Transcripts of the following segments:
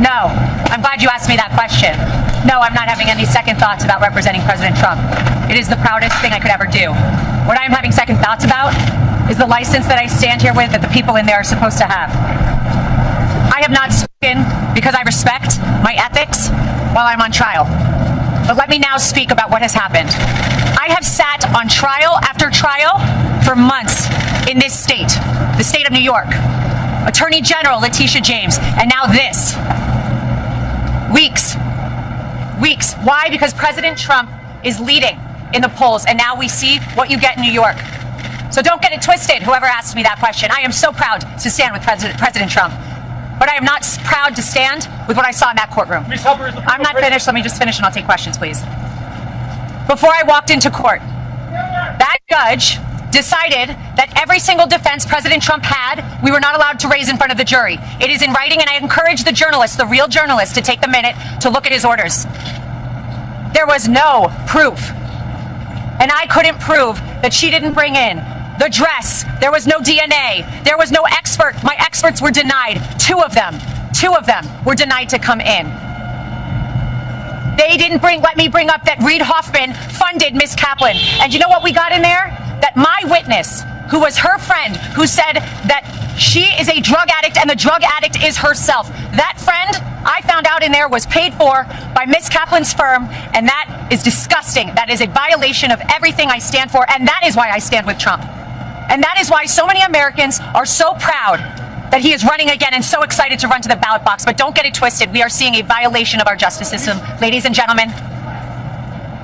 No. I'm glad you asked me that question. No, I'm not having any second thoughts about representing President Trump. It is the proudest thing I could ever do. What I am having second thoughts about is the license that I stand here with that the people in there are supposed to have. I have not spoken because I respect my ethics while I'm on trial. But let me now speak about what has happened. I have sat on trial after trial for months in this state, the state of New York. Attorney General Letitia James, and now this. Weeks. Why? Because President Trump is leading in the polls, and now we see what you get in New York. So don't get it twisted, whoever asked me that question. I am so proud to stand with President Trump. But I am not proud to stand with what I saw in that courtroom. I'm not finished. Let me just finish and I'll take questions, please. Before I walked into court, that judge decided that every single defense President Trump had, we were not allowed to raise in front of the jury. It is in writing, and I encourage the journalists, the real journalists, to take the minute to look at his orders. There was no proof. And I couldn't prove that she didn't bring in the dress. There was no DNA. There was no expert. My experts were denied. Two of them were denied to come in. They didn't let me bring up that Reid Hoffman funded Miss Kaplan. And you know what we got in there? That my witness, who was her friend, who said that she is a drug addict and the drug addict is herself. That friend, I found out in there, was paid for by Miss Kaplan's firm, and that is disgusting. That is a violation of everything I stand for, and that is why I stand with Trump. And that is why so many Americans are so proud that he is running again and so excited to run to the ballot box. But don't get it twisted. We are seeing a violation of our justice system. Ladies and gentlemen,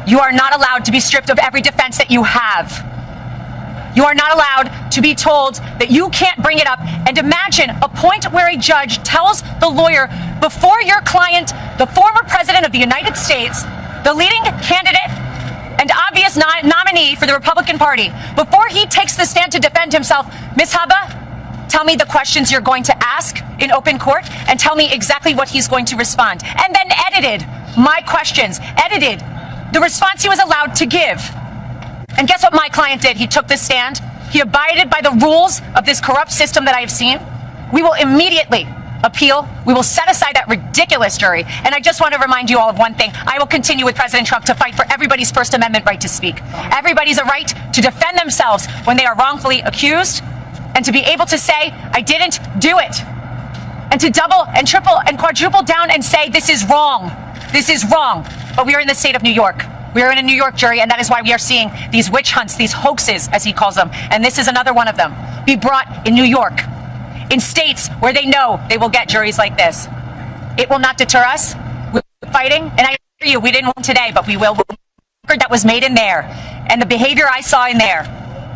you are not allowed to be stripped of every defense that you have. You are not allowed to be told that you can't bring it up. And imagine a point where a judge tells the lawyer, before your client, the former president of the United States, the leading candidate and obvious nominee for the Republican Party, before he takes the stand to defend himself, Ms. Haba, tell me the questions you're going to ask in open court and tell me exactly what he's going to respond. And then edited my questions, edited the response he was allowed to give. And guess what my client did? He took the stand. He abided by the rules of this corrupt system that I have seen. We will immediately appeal. We will set aside that ridiculous jury. And I just want to remind you all of one thing. I will continue with President Trump to fight for everybody's First Amendment right to speak. Everybody's a right to defend themselves when they are wrongfully accused, and to be able to say, I didn't do it. And to double and triple and quadruple down and say, this is wrong. This is wrong. But we are in the state of New York. We are in a New York jury, and that is why we are seeing these witch hunts, these hoaxes, as he calls them. And this is another one of them. Be brought in New York, in states where they know they will get juries like this. It will not deter us. We're fighting, and I assure you, we didn't win today, but we will. The record that was made in there, and the behavior I saw in there,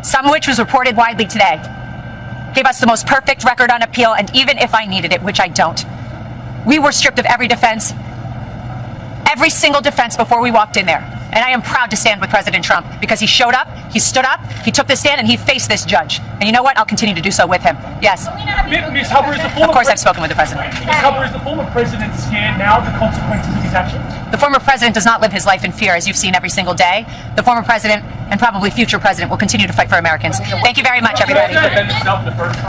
some of which was reported widely today, gave us the most perfect record on appeal, and even if I needed it, which I don't, we were stripped of every defense, every single defense before we walked in there. And I am proud to stand with President Trump because he showed up, he stood up, he took the stand, and he faced this judge. And you know what? I'll continue to do so with him. Yes. Ms. Hubbard, is the former Of course I've spoken with the president. Ms. Hubbard, is the former president scared now of the consequences of his actions? The former president does not live his life in fear, as you've seen every single day. The former president and probably future president will continue to fight for Americans. Thank you very much, everybody.